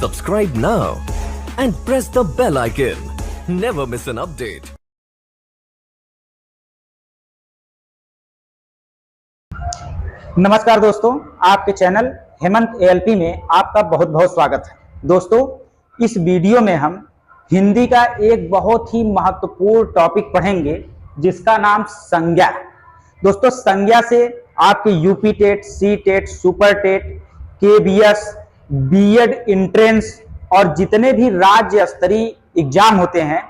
Subscribe now and press the bell icon. Never miss an update. नमस्कार दोस्तों, आपके channel Hemant ALP में आपका बहुत बहुत स्वागत है। दोस्तों, इस वीडियो में हम हिंदी का एक बहुत ही महत्वपूर्ण टॉपिक पढ़ेंगे जिसका नाम संज्ञा है। दोस्तों, संज्ञा से आपके UP TET, C TET, super TET, KBS, BEd entrance और जितने भी राज्य स्तरीय एग्जाम होते हैं,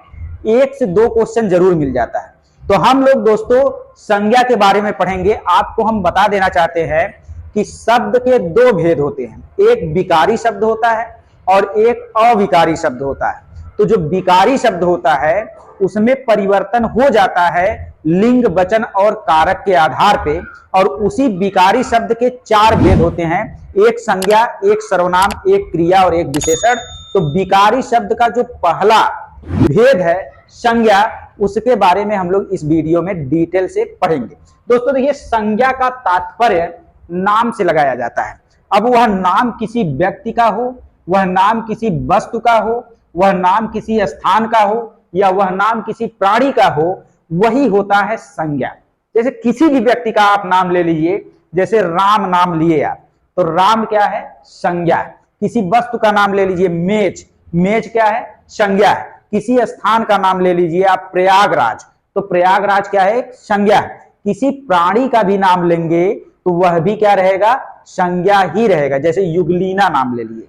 1 से 2 क्वेश्चन जरूर मिल जाता है। तो हम लोग दोस्तों संज्ञा के बारे में पढ़ेंगे। आपको हम बता देना चाहते हैं कि शब्द के 2 भेद होते हैं, एक विकारी शब्द होता है और एक अविकारी शब्द होता है। तो जो विकारी शब्द होता है उसमें परिवर्तन हो जाता है लिंग, वचन और कारक के आधार पे, और उसी विकारी शब्द के 4 भेद होते हैं, एक संज्ञा, एक सर्वनाम, एक क्रिया और एक विशेषण। तो विकारी शब्द का जो पहला भेद है संज्ञा, उसके बारे में हम लोग इस वीडियो में डिटेल से पढ़ेंगे। दोस्तों देखिए, संज्ञा का तात्पर्य नाम से लगाया जाता है। अब वह नाम किसी व्यक्ति का हो, वह नाम किसी वस्तु का हो, वह नाम किसी स्थान का हो या वह नाम किसी प्राणी का हो, वही होता है संज्ञा। जैसे किसी भी व्यक्ति का आप नाम ले लीजिए, जैसे राम नाम लिए आप, तो राम क्या है? संज्ञा है। किसी वस्तु का नाम ले लीजिए, मेज, मेज क्या है? संज्ञा है। किसी स्थान का नाम ले लीजिए आप, प्रयागराज, तो प्रयागराज क्या है? संज्ञा है। किसी प्राणी का भी नाम लेंगे तो वह भी क्या रहेगा? संज्ञा ही रहेगा। जैसे युगलीना नाम ले लिए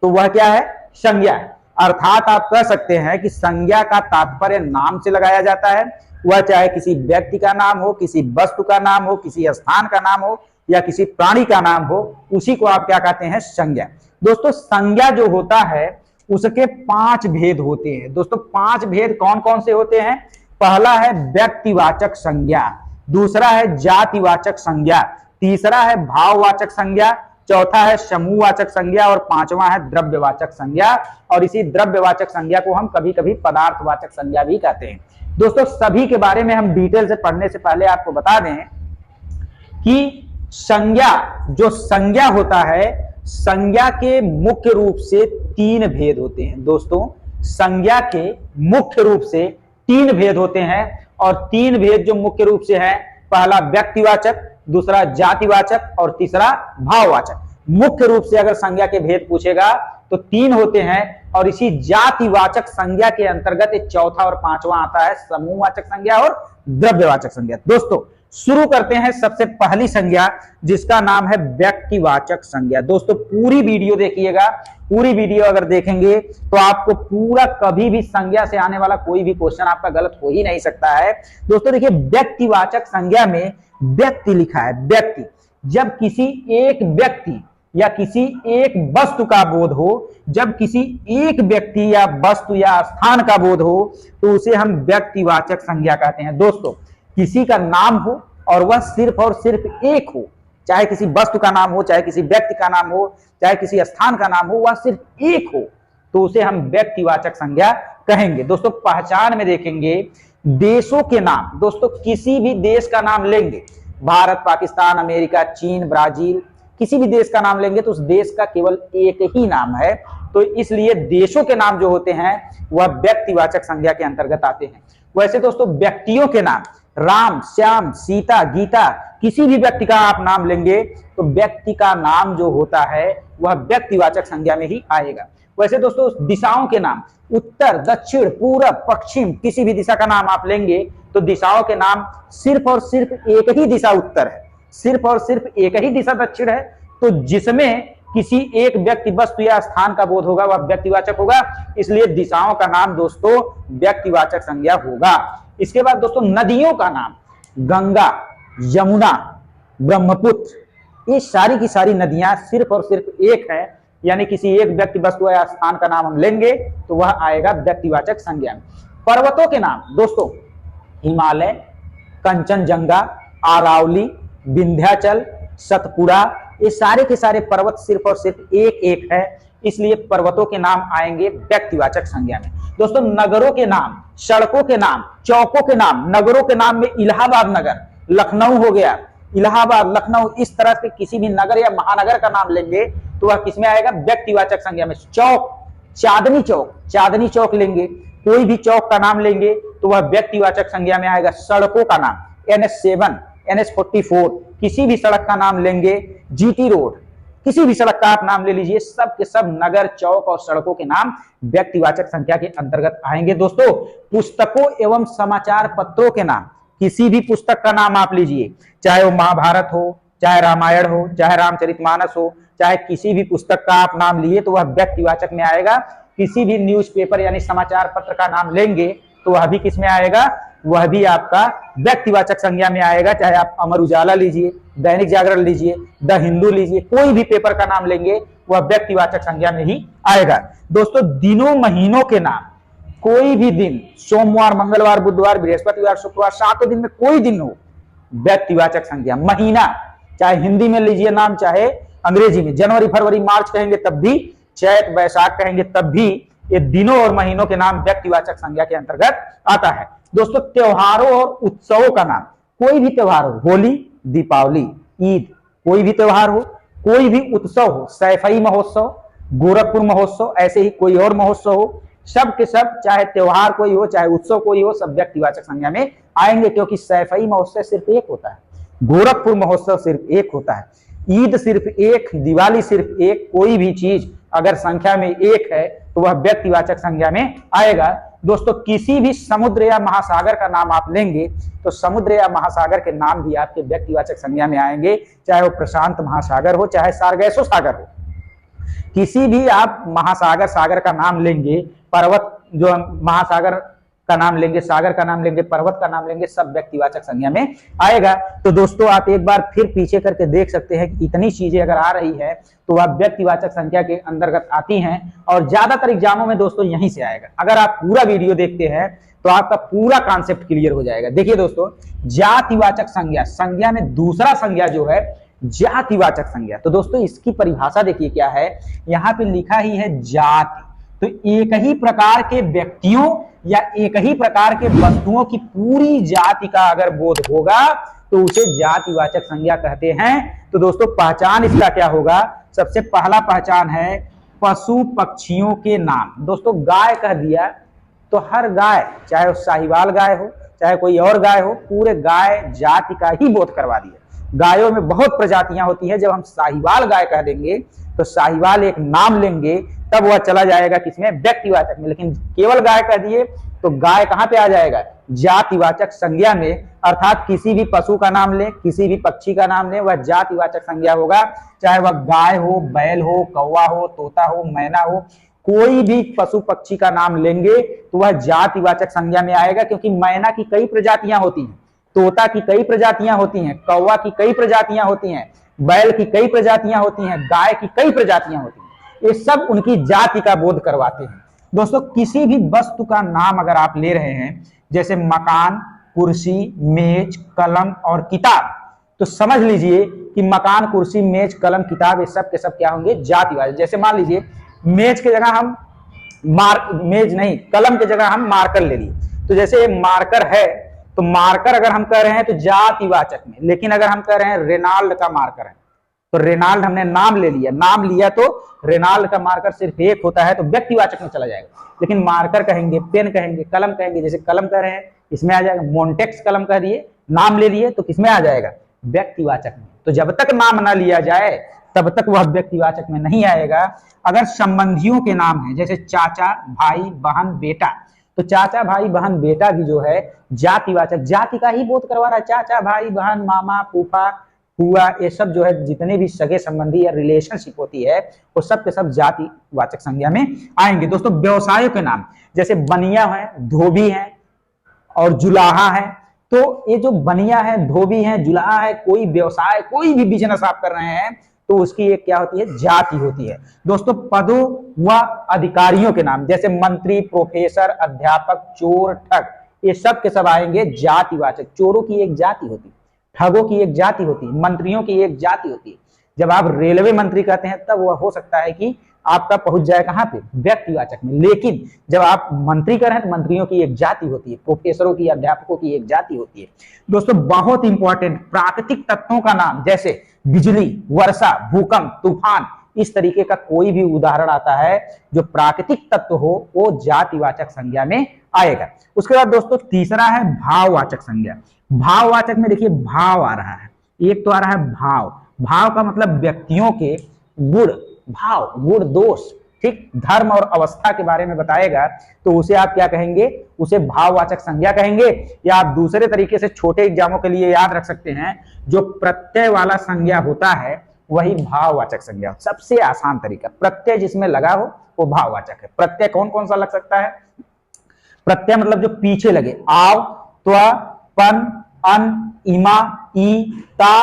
तो वह क्या है? संज्ञा है। अर्थात आप कह सकते हैं कि संज्ञा का तात्पर्य नाम से लगाया जाता है। वह चाहे किसी व्यक्ति का नाम हो, किसी वस्तु का नाम हो, किसी स्थान का नाम हो या किसी प्राणी का नाम हो, उसी को आप क्या कहते हैं? संज्ञा। दोस्तों, संज्ञा जो होता है उसके 5 भेद होते हैं। दोस्तों 5 भेद कौन कौन से होते हैं? पहला है व्यक्तिवाचक संज्ञा, दूसरा है जातिवाचक संज्ञा, तीसरा है भाववाचक संज्ञा, चौथा है समूहवाचक संज्ञा और 5वां है द्रव्यवाचक संज्ञा। और इसी द्रव्यवाचक संज्ञा को हम कभी कभी पदार्थवाचक संज्ञा भी कहते हैं। दोस्तों सभी के बारे में हम डिटेल से पढ़ने से पहले आपको बता दें कि संज्ञा, जो संज्ञा होता है, संज्ञा के मुख्य रूप से 3 भेद होते हैं। दोस्तों संज्ञा के मुख्य रूप से 3 भेद होते हैं, और 3 भेद जो मुख्य रूप से है, पहला व्यक्तिवाचक, दूसरा जातिवाचक और तीसरा भाववाचक। मुख्य रूप से अगर संज्ञा के भेद पूछेगा तो 3 होते हैं, और इसी जातिवाचक संज्ञा के अंतर्गत एक चौथा और 5वां आता है समूहवाचक संज्ञा और द्रव्यवाचक संज्ञा। दोस्तों शुरू करते हैं सबसे पहली संज्ञा, जिसका नाम है व्यक्तिवाचक संज्ञा। दोस्तों पूरी वीडियो देखिएगा, पूरी वीडियो अगर देखेंगे तो आपको पूरा कभी भी संज्ञा से आने वाला कोई भी क्वेश्चन आपका गलत हो ही नहीं सकता है। दोस्तों देखिए, व्यक्तिवाचक संज्ञा में व्यक्ति लिखा है, व्यक्ति। जब किसी एक व्यक्ति या किसी एक वस्तु का बोध हो, जब किसी एक व्यक्ति या वस्तु या स्थान का बोध हो, तो उसे हम व्यक्तिवाचक संज्ञा कहते हैं। दोस्तों किसी का नाम हो और वह सिर्फ और सिर्फ एक हो, चाहे किसी वस्तु का नाम हो, चाहे किसी व्यक्ति का नाम हो, चाहे किसी स्थान का नाम हो, वह सिर्फ एक हो, तो उसे हम व्यक्तिवाचक संज्ञा कहेंगे। दोस्तों पहचान में देखेंगे देशों के नाम। दोस्तों किसी भी देश का नाम लेंगे, भारत, पाकिस्तान, अमेरिका, चीन, ब्राजील, किसी भी देश का नाम लेंगे तो उस देश का केवल एक ही नाम है। तो इसलिए देशों के नाम जो होते हैं वह व्यक्तिवाचक संज्ञा के अंतर्गत आते हैं। वैसे दोस्तों व्यक्तियों के नाम, राम, श्याम, सीता, गीता, किसी भी व्यक्ति का आप नाम लेंगे तो व्यक्ति का नाम जो होता है वह व्यक्तिवाचक संज्ञा में ही आएगा। वैसे दोस्तों दिशाओं के नाम, उत्तर, दक्षिण, पूरब, पश्चिम, किसी भी दिशा का नाम आप लेंगे तो दिशाओं के नाम सिर्फ और सिर्फ एक ही दिशा उत्तर है, सिर्फ और सिर्फ एक ही दिशा दक्षिण है। तो जिसमें किसी एक व्यक्ति, वस्तु या स्थान का बोध होगा वह व्यक्तिवाचक होगा, इसलिए दिशाओं का नाम दोस्तों व्यक्तिवाचक संज्ञा होगा। इसके बाद दोस्तों नदियों का नाम, गंगा, यमुना, ब्रह्मपुत्र, ये सारी की सारी नदियां सिर्फ और सिर्फ एक है, यानी किसी एक व्यक्ति, वस्तु या स्थान का नाम हम लेंगे तो वह आएगा व्यक्तिवाचक संज्ञा में। पर्वतों के नाम दोस्तों, हिमालय, कंचनजंगा, अरावली, विंध्याचल, सतपुड़ा, ये सारे के सारे पर्वत सिर्फ और सिर्फ एक एक है, इसलिए पर्वतों के नाम आएंगे व्यक्तिवाचक संज्ञा में। दोस्तों नगरों के नाम, सड़कों के नाम, चौकों के नाम, नगरों के नाम में इलाहाबाद नगर, लखनऊ हो गया, इलाहाबाद, लखनऊ, इस तरह से किसी भी नगर या महानगर का नाम लेंगे तो वह किसमें आएगा, व्यक्तिवाचक संज्ञा में। चौक, चांदनी चौक, चांदनी चौक लेंगे, कोई भी चौक का नाम लेंगे तो वह व्यक्तिवाचक संज्ञा में आएगा। सड़कों का नाम, NH7, NH44, किसी भी सड़क का नाम लेंगे, GT रोड, किसी भी सड़क का आप नाम ले लीजिए, सब के सब नगर, चौक और सड़कों के नाम व्यक्तिवाचक संख्या के अंतर्गत आएंगे। दोस्तों, पुस्तकों एवं समाचार पत्रों के नाम, किसी भी पुस्तक का नाम आप लीजिए, चाहे वो महाभारत हो, चाहे रामायण हो, चाहे रामचरितमानस हो, चाहे किसी भी पुस्तक का आप नाम लिए तो वह व्यक्तिवाचक में आएगा। किसी भी न्यूज़पेपर यानी समाचार पत्र का नाम लेंगे तो वह भी किस में आएगा, वह भी आपका व्यक्तिवाचक संज्ञा में आएगा। चाहे आप अमर उजाला लीजिए, दैनिक जागरण लीजिए, द हिंदू लीजिए, कोई भी पेपर का नाम लेंगे वह व्यक्तिवाचक संज्ञा में ही आएगा। दोस्तों, दिनों महीनों के नाम, कोई भी दिन, सोमवार, मंगलवार, बुधवार, बृहस्पतिवार, शुक्रवार, 7 दिन में कोई दिन हो, व्यक्तिवाचक संज्ञा। महीना, चाहे हिंदी में लीजिए नाम, चाहे अंग्रेजी में, जनवरी, फरवरी, मार्च कहेंगे तब भी, चैत, बैसाख कहेंगे तब भी, ये दिनों और महीनों के नाम व्यक्तिवाचक संज्ञा के अंतर्गत आता है। दोस्तों, त्योहारों और उत्सवों का नाम, कोई भी त्योहार हो, होली, दीपावली, ईद, कोई भी त्योहार हो, कोई भी उत्सव हो, सैफई महोत्सव, गोरखपुर महोत्सव, ऐसे ही कोई और महोत्सव हो, सब के सब, चाहे त्योहार कोई हो, चाहे उत्सव कोई हो, सब व्यक्तिवाचक संज्ञा में आएंगे, क्योंकि सैफई महोत्सव सिर्फ एक होता है, गोरखपुर महोत्सव सिर्फ एक होता है, ईद सिर्फ एक, दिवाली सिर्फ एक। कोई भी चीज अगर संख्या में एक है तो वह व्यक्तिवाचक संज्ञा में आएगा। दोस्तों, किसी भी समुद्र या महासागर का नाम आप लेंगे तो समुद्र या महासागर के नाम भी आपके व्यक्तिवाचक संज्ञा में आएंगे, चाहे वो प्रशांत महासागर हो, चाहे सार्गैसो सागर हो। किसी भी आप महासागर, सागर का नाम लेंगे, पर्वत जो महासागर का नाम लेंगे, सागर का नाम लेंगे, पर्वत का नाम लेंगे, सब व्यक्तिवाचक संज्ञा में आएगा। तो दोस्तों, आप एक बार फिर पीछे करके देख सकते हैं कि इतनी चीजें अगर आ रही है तो वह व्यक्तिवाचक संख्या के अंतर्गत आती हैं, और ज्यादातर एग्जामों में दोस्तों यहीं से आएगा। अगर आप पूरा वीडियो देखते हैं तो आपका पूरा कॉन्सेप्ट क्लियर हो जाएगा। देखिए दोस्तों, जातिवाचक संज्ञा, संज्ञा में दूसरा संज्ञा जो है जातिवाचक संज्ञा। तो दोस्तों, इसकी परिभाषा देखिए क्या है, यहाँ पे लिखा ही है जाति। तो एक ही प्रकार के व्यक्तियों या एक ही प्रकार के वस्तुओं की पूरी जाति का अगर बोध होगा तो उसे जातिवाचक संज्ञा कहते हैं। तो दोस्तों, पहचान इसका क्या होगा, सबसे पहला पहचान है पशु पक्षियों के नाम। दोस्तों, गाय कह दिया तो हर गाय, चाहे वो साहिवाल गाय हो, चाहे कोई और गाय हो, पूरे गाय जाति का ही बोध करवा दिया। गायों में बहुत प्रजातियां होती हैं, जब हम साहिवाल गाय कह देंगे तो साहिवाल एक नाम लेंगे तब वह चला जाएगा किसमें, व्यक्तिवाचक में। लेकिन केवल गाय कह दिए तो गाय कहां पे आ जाएगा, जातिवाचक संज्ञा में। अर्थात किसी भी पशु का नाम ले, किसी भी पक्षी का नाम ले, वह जातिवाचक संज्ञा होगा। चाहे वह गाय हो, बैल हो, कौवा हो, तोता हो, मैना हो, कोई भी पशु पक्षी का नाम लेंगे तो वह जातिवाचक संज्ञा में आएगा। क्योंकि मैना की कई प्रजातियां होती हैं, तोता की कई प्रजातियां होती हैं, कौवा की कई प्रजातियां होती हैं, बैल की कई प्रजातियां होती हैं, गाय की कई प्रजातियां होती हैं। ये सब उनकी जाति का बोध करवाते हैं। दोस्तों, किसी भी वस्तु का नाम अगर आप ले रहे हैं, जैसे मकान, कुर्सी, मेज, कलम और किताब, तो समझ लीजिए कि मकान, कुर्सी, मेज, कलम, किताब, ये सब के सब क्या होंगे, जातिवाचक। जैसे मान लीजिए मेज के जगह हम मेज नहीं, कलम के जगह हम मार्कर ले लिए, तो जैसे मार्कर है तो मार्कर अगर हम कह रहे हैं तो जातिवाचक में। लेकिन अगर हम कह रहे हैं रेनाल्ड का मार्कर है तो रेनाल्ड हमने नाम ले लिया, नाम लिया तो रेनाल्ड का मार्कर सिर्फ एक होता है तो व्यक्तिवाचक में चला जाएगा। लेकिन मार्कर कहेंगे, पेन कहेंगे, कलम कहेंगे, जैसे कलम कह रहे हैं इसमें आ जाएगा, मोन्टेक्स कलम कह दिए, नाम ले लिए तो किसमें आ जाएगा, व्यक्तिवाचक में। तो जब तक नाम ना लिया जाए तब तक वह व्यक्तिवाचक में नहीं आएगा। अगर संबंधियों के नाम है, जैसे चाचा, भाई, बहन, बेटा, तो चाचा, भाई, बहन, बेटा भी जो है जातिवाचक, जाति का ही बोध करवा रहा है। चाचा, भाई, बहन, मामा, फूफा, हुआ, ये सब जो है जितने भी सगे संबंधी या रिलेशनशिप होती है वो सब के सब जातिवाचक संज्ञा में आएंगे। दोस्तों, व्यवसायों के नाम, जैसे बनिया है, धोबी है और जुलाहा है, तो ये जो बनिया है, धोबी है, जुलाहा है, कोई व्यवसाय, कोई भी बिजनेस आप कर रहे हैं तो उसकी एक क्या होती है, जाति होती है। दोस्तों, पदों व अधिकारियों के नाम, जैसे मंत्री, प्रोफेसर, अध्यापक, चोर, ठग, ये सब के सब आएंगे जातिवाचक। चोरों की एक जाति होती है, ठगों की एक जाति होती है, मंत्रियों की एक जाति होती है। जब आप रेलवे मंत्री कहते हैं तब वह हो सकता है कि आपका पहुंच जाए कहां पे, व्यक्तिवाचक में। लेकिन जब आप मंत्री कर रहे हैं तो मंत्रियों की एक जाति होती है, प्रोफेसरों की, अध्यापकों की एक जाति होती है। दोस्तों, बहुत इंपॉर्टेंट, प्राकृतिक तत्वों का नाम, जैसे बिजली, वर्षा, भूकंप, तूफान, इस तरीके का कोई भी उदाहरण आता है जो प्राकृतिक तत्व हो वो जातिवाचक संज्ञा में आएगा। उसके बाद दोस्तों तीसरा है भाववाचक संज्ञा। भाववाचक में देखिए भाव आ रहा है, एक तो आ रहा है भाव। भाव का मतलब व्यक्तियों के गुण, भाव गुण दोष, ठीक, धर्म और अवस्था के बारे में बताएगा तो उसे आप क्या कहेंगे, उसे भाववाचक संज्ञा कहेंगे। या आप दूसरे तरीके से छोटे एग्जामों के लिए याद रख सकते हैं, जो प्रत्यय वाला संज्ञा होता है वही भाववाचक संज्ञा। सबसे आसान तरीका, प्रत्यय जिसमें लगा हो वो भाववाचक है। प्रत्यय कौन कौन सा लग सकता है? प्रत्यय मतलब जो पीछे लगे, आव, त्व, पन, अन, इमा, ई, ता,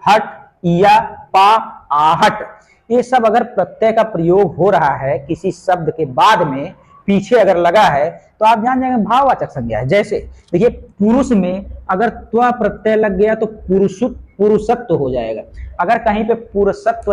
हट, इया, पा, आहट, ये सब अगर प्रत्यय का प्रयोग हो रहा है किसी शब्द के बाद में पीछे अगर लगा है तो आप जान जाएंगे भाववाचक संज्ञा है। जैसे देखिए पुरुष में अगर त्व प्रत्यय लग गया तो पुरुषत्व हो जाएगा। अगर कहीं पे पुरुषत्व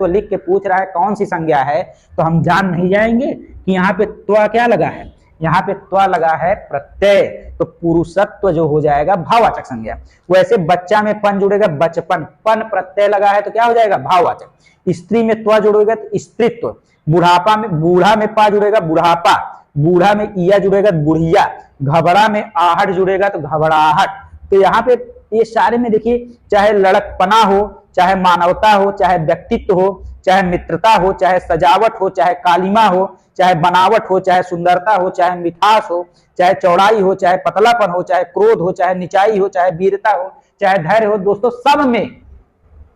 लिख के पूछ रहा है कौन सी संज्ञा है तो हम जान नहीं जाएंगे कि यहाँ पे त्व क्या लगा है, यहाँ पे त्व लगा है प्रत्यय, तो पुरुषत्व जो हो जाएगा भाववाचक संज्ञा। वैसे बच्चा में पन जुड़ेगा बचपन, पन प्रत्यय लगा है तो क्या हो जाएगा भाववाचक। स्त्री में त्व जुड़ेगा तो स्त्रीत्व, बुढ़ापा में बूढ़ा में पा जुड़ेगा बुढ़ापा, बूढ़ा में इया जुड़ेगा तो बुढ़िया, घबरा में आहट जुड़ेगा तो घबराहट। तो यहाँ पे ये सारे में देखिए चाहे लड़कपना हो, चाहे मानवता हो, चाहे व्यक्तित्व हो, चाहे मित्रता हो, चाहे सजावट हो, चाहे कालिमा हो, चाहे बनावट हो, चाहे सुंदरता हो, चाहे मिठास हो, चाहे चौड़ाई हो, चाहे पतलापन हो, चाहे क्रोध हो, चाहे निचाई हो, चाहे वीरता हो, चाहे धैर्य हो, दोस्तों सब में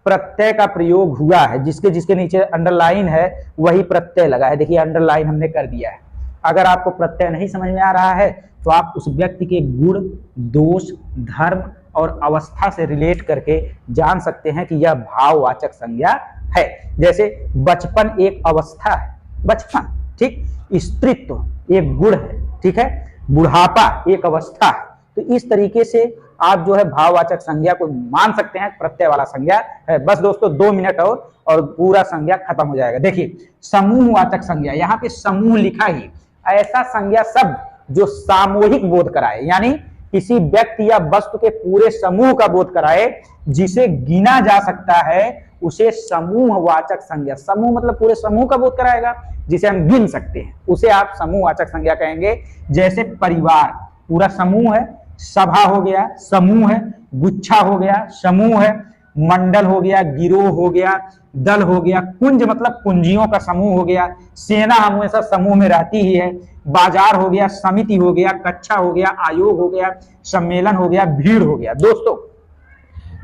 प्रत्यय का प्रयोग हुआ है। जिसके जिसके नीचे अंडरलाइन है वही प्रत्यय लगा है। देखिए अंडरलाइन हमने कर दिया है। अगर आपको प्रत्यय नहीं समझ में आ रहा है तो आप उस व्यक्ति के गुण, दोष, धर्म और अवस्था से रिलेट करके जान सकते हैं कि यह भाववाचक संज्ञा है। जैसे बचपन एक अवस्था है, बचपन, ठीक, स्त्रीत्व एक गुण है, ठीक है, बुढ़ापा एक अवस्था है। तो इस तरीके से आप जो है भाववाचक संज्ञा को मान सकते हैं प्रत्यय वाला संज्ञा है। बस दोस्तों 2 मिनट और पूरा संज्ञा खत्म हो जाएगा। देखिए समूहवाचक संज्ञा, यहाँ पे समूह लिखा ही, ऐसा संज्ञा शब्द जो सामूहिक बोध कराए, यानी किसी व्यक्ति या वस्तु के पूरे समूह का बोध कराए, जिसे गिना जा सकता है उसे समूहवाचक संज्ञा, समूह मतलब पूरे समूह का बोध कराएगा जिसे हम गिन सकते हैं, उसे आप समूहवाचक संज्ञा कहेंगे। जैसे परिवार पूरा समूह है, सभा हो गया समूह है, गुच्छा हो गया समूह है, मंडल हो गया, गिरोह हो गया, दल हो गया, कुंज मतलब कुंजियों का समूह हो गया, सेना हमेशा समूह में रहती ही है, बाजार हो गया, समिति हो गया, कक्षा हो गया, आयोग हो गया, सम्मेलन हो गया, भीड़ हो गया। दोस्तों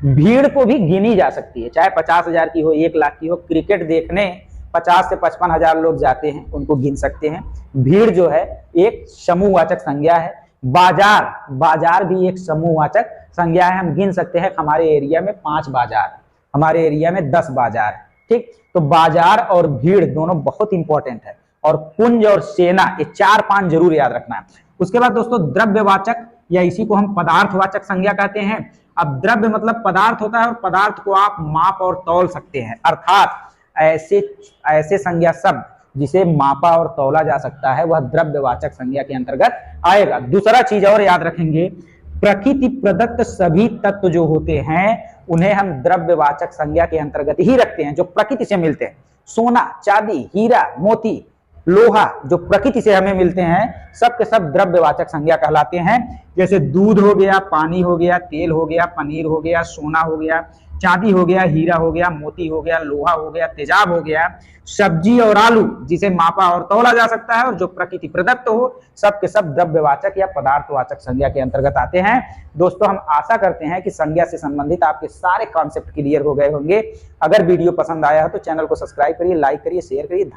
भीड़ को भी गिनी जा सकती है, चाहे 50,000 की हो, 1 लाख की हो। क्रिकेट देखने 50 से 55,000 लोग जाते हैं, उनको गिन सकते हैं। भीड़ जो है एक समूहवाचक संज्ञा है। बाजार भी एक समूहवाचक संज्ञा है, हम गिन सकते हैं। हमारे एरिया में 5 बाजार, हमारे एरिया में 10 बाजार, ठीक। तो बाजार और भीड़ दोनों बहुत इंपॉर्टेंट है। और कुंज और सेना, ये 4-5 जरूर याद रखना है। उसके बाद दोस्तों द्रव्यवाचक, या इसी को हम पदार्थवाचक संज्ञा कहते हैं। अब द्रव्य मतलब पदार्थ होता है और पदार्थ को आप माप और तौल सकते हैं, अर्थात ऐसे संज्ञा शब्द जिसे मापा और तौला जा सकता है वह द्रव्यवाचक संज्ञा के अंतर्गत आएगा। दूसरा चीज और याद रखेंगे, प्रकृति प्रदत्त सभी तत्व जो होते हैं उन्हें हम द्रव्यवाचक संज्ञा के अंतर्गत ही रखते हैं, जो प्रकृति से मिलते हैं। सोना, चांदी, हीरा, मोती, लोहा जो प्रकृति से हमें मिलते हैं सब के सब द्रव्यवाचक संज्ञा कहलाते हैं। जैसे दूध हो गया, पानी हो गया, तेल हो गया, पनीर हो गया, सोना हो गया, चांदी हो गया, हीरा हो गया, मोती हो गया, लोहा हो गया, तेजाब हो गया, सब्जी और आलू जिसे मापा और तौला जा सकता है और जो प्रकृति प्रदत्त हो, सब के सब द्रव्यवाचक या पदार्थवाचक संज्ञा के अंतर्गत आते हैं। दोस्तों हम आशा करते हैं कि संज्ञा से संबंधित आपके सारे कॉन्सेप्ट क्लियर हो गए होंगे। अगर वीडियो पसंद आया हो तो चैनल को सब्सक्राइब करिए, लाइक करिए, शेयर करिए।